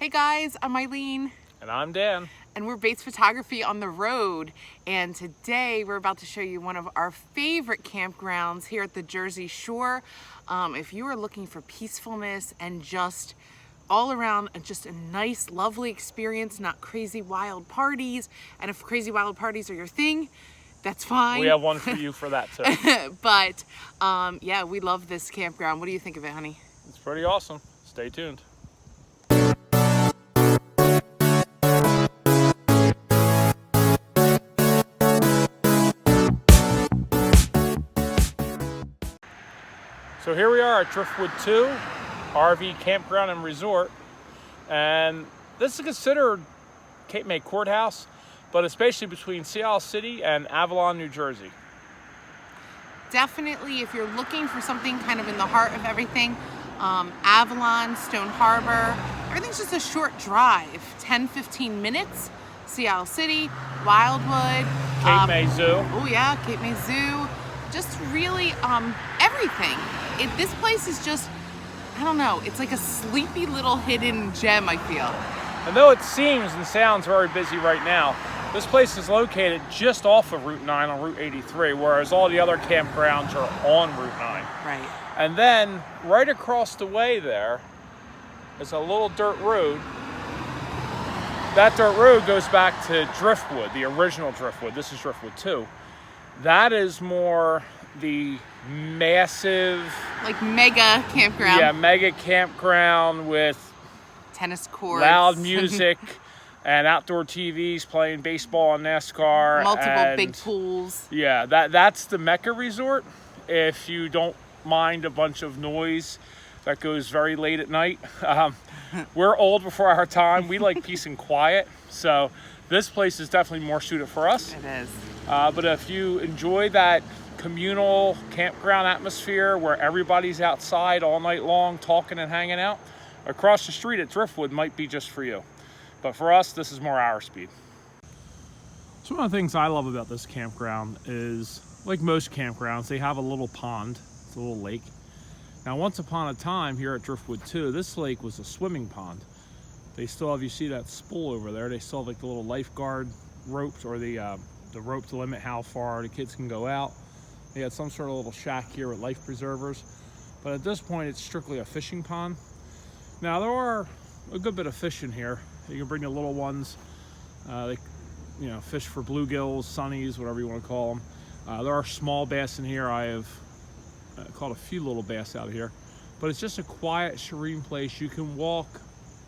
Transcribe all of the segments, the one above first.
Hey guys, I'm Eileen. And I'm Dan. And we're Bates Photography on the road. And today we're about to show you one of our favorite campgrounds here at the Jersey Shore. If you are looking for peacefulness and just all around just a nice, lovely experience, not crazy wild parties. And if crazy wild parties are your thing, that's fine. We have one for you for that too. But yeah, we love this campground. What do you think of it, honey? It's pretty awesome. Stay tuned. So here we are at Driftwood 2, RV Campground and Resort. And this is considered Cape May Courthouse, but especially between Sea Isle City and Avalon, New Jersey. Definitely, if you're looking for something kind of in the heart of everything, Avalon, Stone Harbor, everything's just a short drive, 10-15 minutes. Sea Isle City, Wildwood. Cape May Zoo. Oh yeah, Cape May Zoo. Just really everything. This place is just, I don't know, it's like a sleepy little hidden gem, I feel. And though it seems and sounds very busy right now, this place is located just off of Route 9 on Route 83, whereas all the other campgrounds are on Route 9. Right. And then right across the way there is a little dirt road. That dirt road goes back to Driftwood, the original Driftwood. This is Driftwood 2. That is more the massive, like mega campground. Yeah, mega campground with tennis courts, loud music, and outdoor TVs playing baseball and NASCAR. Multiple big pools. Yeah, that's the Mecca Resort. If you don't mind a bunch of noise that goes very late at night. We're old before our time. We like peace and quiet. So this place is definitely more suited for us. It is. But if you enjoy that communal campground atmosphere where everybody's outside all night long talking and hanging out, across the street at Driftwood might be just for you. But for us, this is more our speed. So one of the things I love about this campground is, like most campgrounds, they have a little pond. It's a little lake. Now, once upon a time here at Driftwood 2, this lake was a swimming pond. They still have, you see that spool over there, they still have like the little lifeguard ropes or the rope to limit how far the kids can go out. They had some sort of little shack here with life preservers. But at this point, it's strictly a fishing pond. Now, there are a good bit of fish in here. You can bring the little ones. They, fish for bluegills, sunnies, whatever you want to call them. There are small bass in here. I have caught a few little bass out of here. But it's just a quiet, serene place. You can walk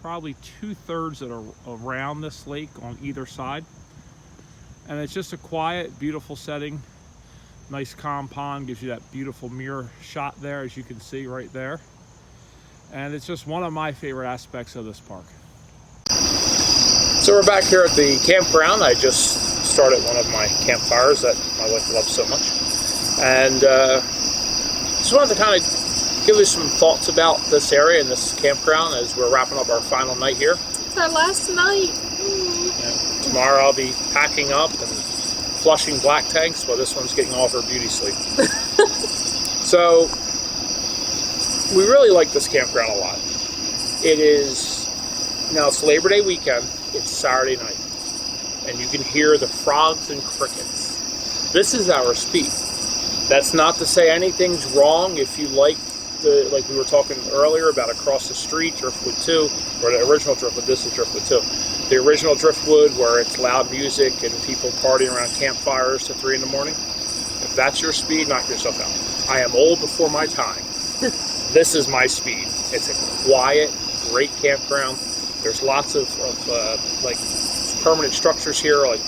probably 2/3 around this lake on either side. And it's just a quiet, beautiful setting. Nice calm pond, gives you that beautiful mirror shot there, as you can see right there. And it's just one of my favorite aspects of this park. So we're back here at the campground. I just started one of my campfires that my wife loves so much. And just wanted to kind of give you some thoughts about this area and this campground as we're wrapping up our final night here. It's our last night. Yeah. Tomorrow I'll be packing up and flushing black tanks, but this one's getting all of her beauty sleep. So we really like this campground a lot. It is, now it's Labor Day weekend, it's Saturday night, and you can hear the frogs and crickets. This is our speed. That's not to say anything's wrong if you like like we were talking earlier about across the street, Driftwood 2, or the original Driftwood. This is Driftwood 2. The original Driftwood, where it's loud music and people partying around campfires to 3 in the morning. If that's your speed, knock yourself out. I am old before my time. This is my speed. It's a quiet, great campground. There's lots of like permanent structures here, like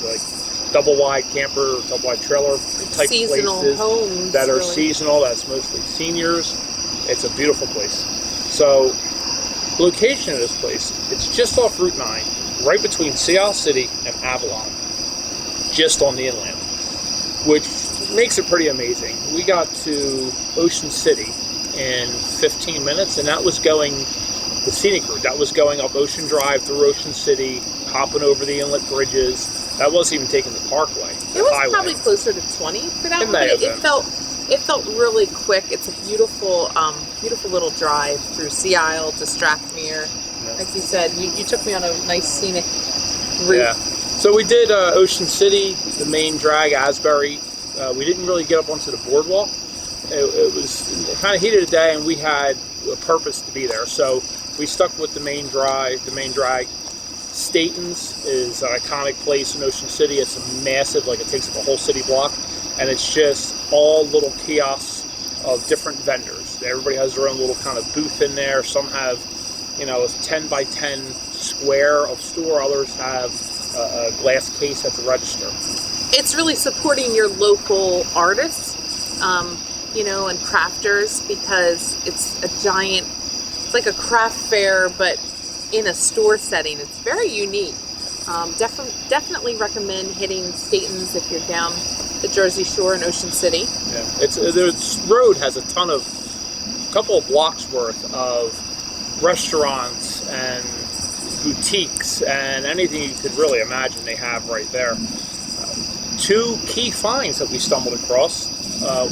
double-wide camper, double-wide trailer type seasonal places homes, that are really seasonal. That's mostly seniors. It's a beautiful place. So, location of this place, it's just off Route 9, right between Sea Isle City and Avalon, just on the inland, which makes it pretty amazing. We got to Ocean City in 15 minutes, and that was going the scenic route. That was going up Ocean Drive through Ocean City, hopping over the inlet bridges. That wasn't even taking the parkway. It was probably closer to 20 for that one, but it felt really quick. It's a beautiful, beautiful little drive through Sea Isle to Strathmere. Like you said, you took me on a nice scenic route. Yeah. So we did Ocean City, the main drag, Asbury. We didn't really get up onto the boardwalk. It was kind of heat of the day, and we had a purpose to be there. So we stuck with the main drag. Staten's is an iconic place in Ocean City. It's a massive, like it takes up a whole city block, and it's just all little kiosks of different vendors. Everybody has their own little kind of booth in there. Some have, you know, a 10 by 10 square of store. Others have a glass case at the register. It's really supporting your local artists, you know, and crafters, because it's a giant, it's like a craft fair, but in a store setting. It's very unique. Definitely recommend hitting Staten's if you're down the Jersey Shore in Ocean City. Yeah, the road has a couple of blocks worth of restaurants and boutiques and anything you could really imagine they have right there. Two key finds that we stumbled across.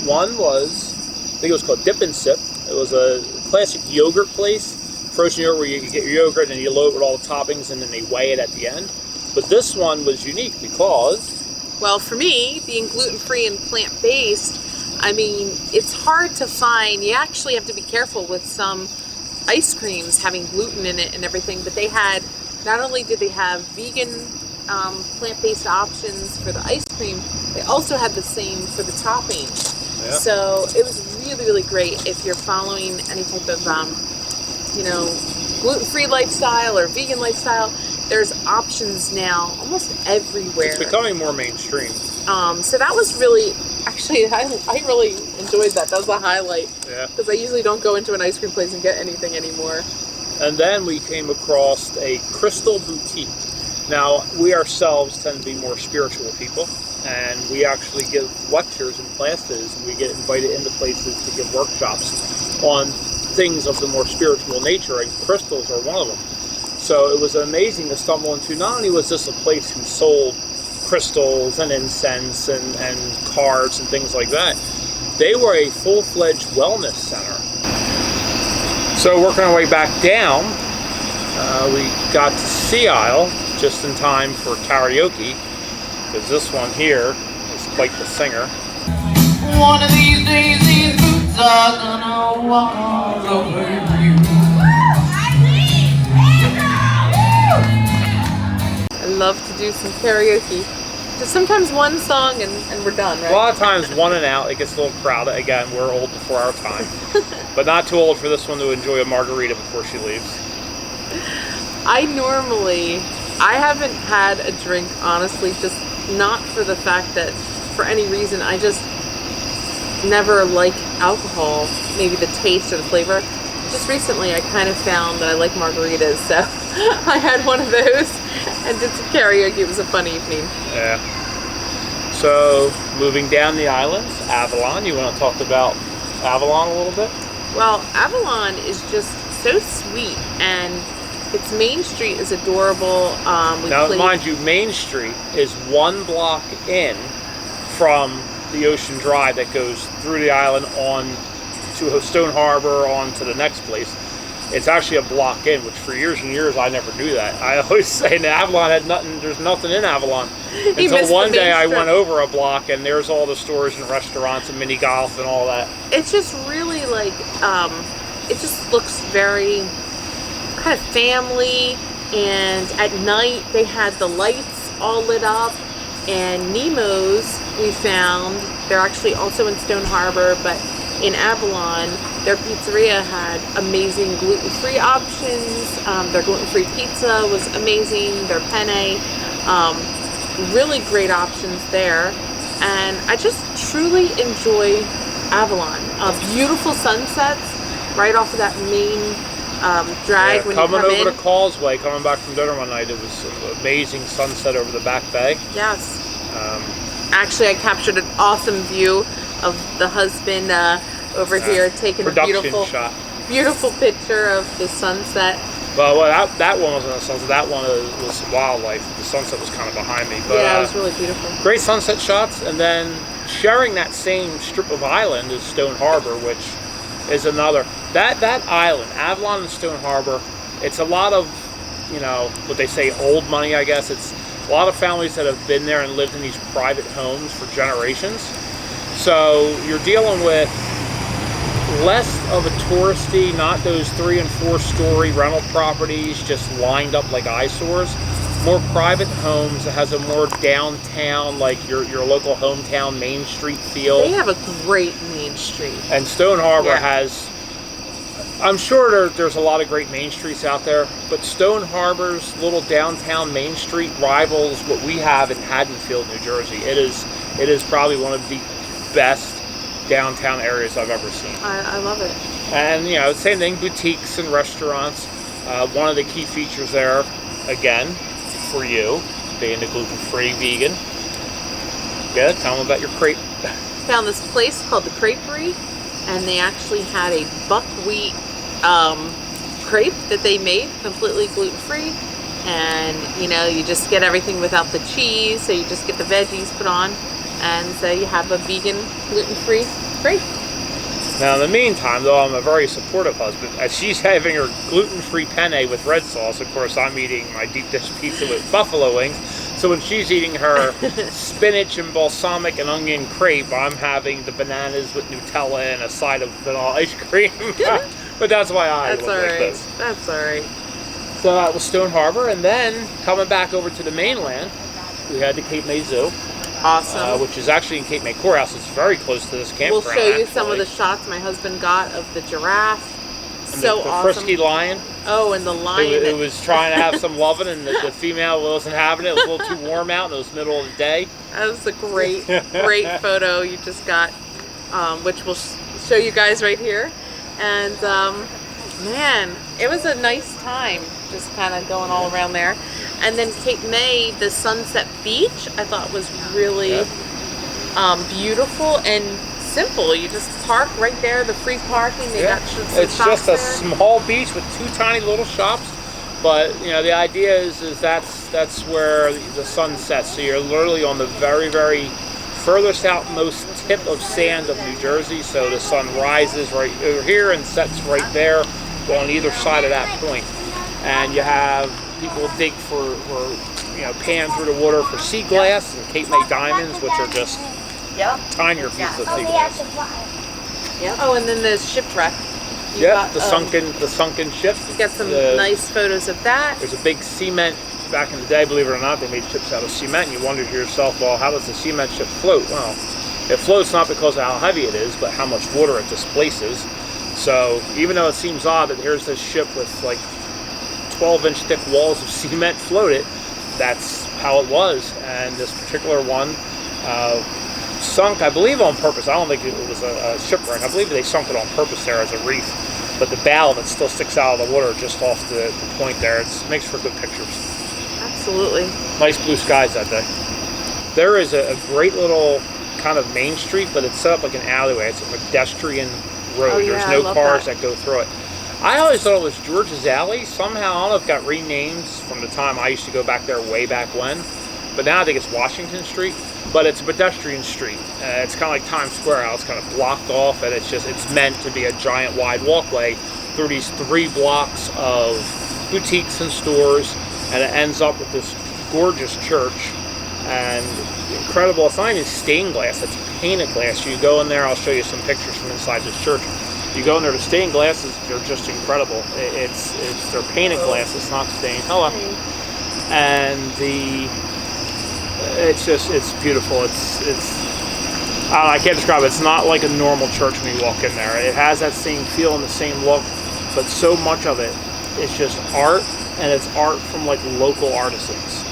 One was, I think it was called Dip and Sip. It was a classic yogurt place. Frozen yogurt where you get your yogurt and you load it with all the toppings and then they weigh it at the end. But this one was unique because... Well, for me, being gluten-free and plant-based, I mean, it's hard to find. You actually have to be careful with some ice creams having gluten in it and everything, but they had, not only did they have vegan plant-based options for the ice cream, they also had the same for the toppings. Yeah. So it was really, really great if you're following any type of, you know, gluten-free lifestyle or vegan lifestyle. There's options now almost everywhere. It's becoming more mainstream. So that was really, actually, I really enjoyed that. That was the highlight. Yeah. Because I usually don't go into an ice cream place and get anything anymore. And then we came across a crystal boutique. Now, we ourselves tend to be more spiritual people, and we actually give lectures and classes, and we get invited into places to give workshops on things of the more spiritual nature, and crystals are one of them. So it was amazing to stumble into. Not only was this a place who sold crystals and incense and cards and things like that, they were a full-fledged wellness center. So working our way back down, we got to Sea Isle just in time for karaoke, because this one here is quite the singer. One of these days these boots are gonna walk all over you. I love to do some karaoke. Just sometimes one song and we're done, right? A lot of times one and out, it gets a little crowded. Again, we're old before our time. But not too old for this one to enjoy a margarita before she leaves. I haven't had a drink, honestly, just not for the fact that, for any reason, I just never like alcohol, maybe the taste or the flavor. Just recently I kind of found that I like margaritas, so I had one of those and did some karaoke. It was a fun evening. Yeah. So, moving down the islands, Avalon. You want to talk about Avalon a little bit? Well, Avalon is just so sweet, and its main street is adorable. Now, mind you, Main Street is one block in from the Ocean Drive that goes through the island on to Stone Harbor, on to the next place. It's actually a block in, which for years and years I never knew that. I always say that Avalon had nothing, there's nothing in Avalon. Until one day I went over a block and there's all the stores and restaurants and mini golf and all that. It's just really like, it just looks very kind of family, and at night they had the lights all lit up. And Nemo's, we found, they're actually also in Stone Harbor, but in Avalon, their pizzeria had amazing gluten-free options. Their gluten-free pizza was amazing. Their penne, really great options there. And I just truly enjoy Avalon. Beautiful sunsets right off of that main drag when you come in. Coming over the causeway, coming back from dinner one night, it was an amazing sunset over the back bay. Yes. Actually, I captured an awesome view of the husband over here taking a beautiful picture of the sunset. Well, that one wasn't a sunset. That one was wildlife. The sunset was kind of behind me. But, yeah, it was really beautiful. Great sunset shots. And then sharing that same strip of island is Stone Harbor, which is another. That island, Avalon and Stone Harbor, it's a lot of, you know, what they say old money, I guess. It's a lot of families that have been there and lived in these private homes for generations. So you're dealing with less of a touristy, not those 3- and 4-story rental properties just lined up like eyesores. More private homes that has a more downtown, like your local hometown Main Street feel. They have a great Main Street. And Stone Harbor has, I'm sure there's a lot of great Main Streets out there, but Stone Harbor's little downtown Main Street rivals what we have in Haddonfield, New Jersey. It is probably one of the best downtown areas I've ever seen. I love it. And, you know, same thing, boutiques and restaurants. One of the key features there, again, for you, being a gluten-free vegan. Yeah, tell them about your crepe. Found this place called the Creperie, and they actually had a buckwheat crepe that they made completely gluten-free. And, you know, you just get everything without the cheese, so you just get the veggies put on, and so you have a vegan gluten-free crepe. Now, in the meantime, though, I'm a very supportive husband. As she's having her gluten-free penne with red sauce, of course, I'm eating my deep dish pizza with buffalo wings. So when she's eating her spinach and balsamic and onion crepe, I'm having the bananas with Nutella and a side of vanilla ice cream. But that's why I look like this. That's all right. So that was Stone Harbor, and then coming back over to the mainland, we had the Cape May Zoo. Awesome. Which is actually in Cape May Courthouse. It's very close to this campground. We'll show you some of the shots my husband got of the giraffe. And so the awesome. frisky lion. Oh, and the lion. It was trying to have some loving, and the female wasn't having it. It was a little too warm out, and it was middle of the day. That was a great, great photo you just got, which we'll show you guys right here. And man, it was a nice time just kind of going all around there. And then Cape May, the Sunset Beach, I thought was really beautiful and simple. You just park right there, the free parking. They got some it's shops just a there. small beach with 2 tiny little shops. But you know, the idea is that's where the sun sets. So you're literally on the very, very furthest outmost tip of sand of New Jersey. So the sun rises right over here and sets right there on either side of that point. And you have people dig for you know, pan through the water for sea glass and Cape May diamonds, which are just tinier pieces of sea glass. Yeah. Oh, and then the shipwreck. The sunken ship. You got some nice photos of that. There's a big cement. Back in the day, believe it or not, they made ships out of cement. And you wonder to yourself, well, how does the cement ship float? Well, it floats not because of how heavy it is, but how much water it displaces. So even though it seems odd that here's this ship with like 12-inch thick walls of cement floated, that's how it was. And this particular one sunk, I believe, on purpose. I don't think it was a shipwreck. I believe they sunk it on purpose there as a reef. But the bow that still sticks out of the water just off the point there, it makes for good pictures. Absolutely. Nice blue skies that day. There is a great little kind of main street, but it's set up like an alleyway. It's a pedestrian road. Oh, yeah, There's no I love cars that. that go through it. I always thought it was George's Alley. Somehow, I don't know if it got renamed from the time I used to go back there way back when. But now I think it's Washington Street. But it's a pedestrian street. It's kind of like Times Square. How it's kind of blocked off, and it's meant to be a giant wide walkway through these 3 blocks of boutiques and stores, and it ends up with this gorgeous church and incredible. It's not even stained glass; it's painted glass. You go in there. I'll show you some pictures from inside this church. You go in there. The stained glasses, they're just incredible. They're painted glass. It's not stained. Hello. And it's beautiful. I can't describe it. It's not like a normal church when you walk in there. It has that same feel and the same look, but so much of it is just art, and it's art from like local artisans.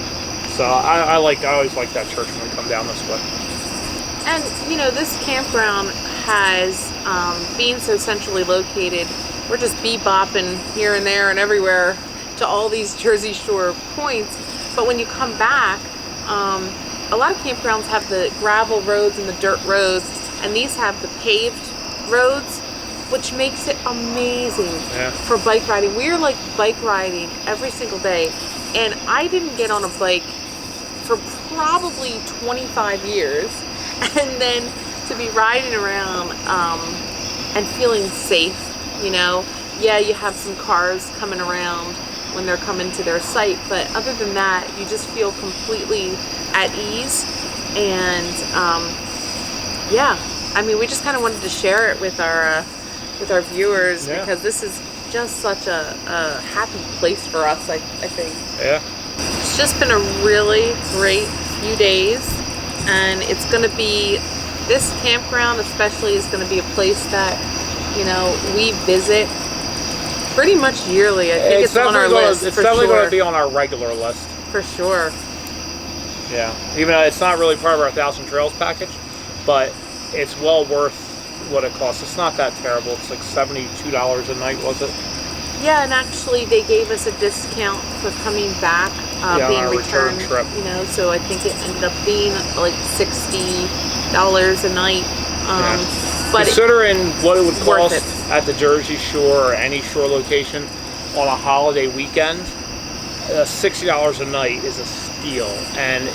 So I always like that church when we come down this way. And you know, this campground has, being so centrally located, we're just bebopping here and there and everywhere to all these Jersey Shore points. But when you come back, a lot of campgrounds have the gravel roads and the dirt roads, and these have the paved roads, which makes it amazing for bike riding. We're like bike riding every single day, and I didn't get on a bike for probably 25 years, and then to be riding around and feeling safe, you know, yeah, you have some cars coming around when they're coming to their site, but other than that, you just feel completely at ease. And yeah, I mean, we just kind of wanted to share it with our viewers, because this is just such a happy place for us, I think. Yeah. It's just been a really great few days, and it's going to be, this campground especially is going to be a place that, you know, we visit pretty much yearly. I think it's on our list. It's definitely going to be on our regular list. For sure. Yeah, even though it's not really part of our 1,000 Trails package, but it's well worth what it costs. It's not that terrible. It's like $72 a night, was it? Yeah, and actually they gave us a discount for coming back, being returned trip. You know, so I think it ended up being like $60 a night. But considering what it would cost at the Jersey Shore or any shore location on a holiday weekend, $60 a night is a steal, and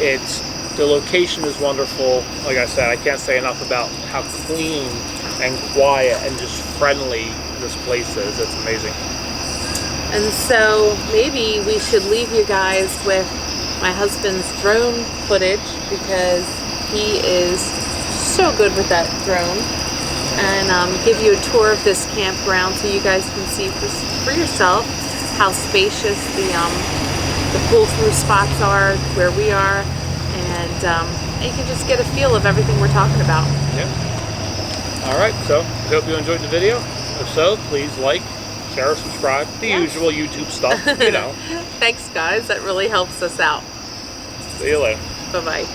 the location is wonderful. Like I said, I can't say enough about how clean and quiet and just friendly this place is. It's amazing. And so maybe we should leave you guys with my husband's drone footage, because he is so good with that drone, and give you a tour of this campground so you guys can see for yourself how spacious the pull-through spots are where we are, and you can just get a feel of everything we're talking about. Yeah. All right, so I hope you enjoyed the video. If so, please like, share, subscribe, the usual YouTube stuff, you know. Thanks, guys. That really helps us out. See you later. Bye-bye.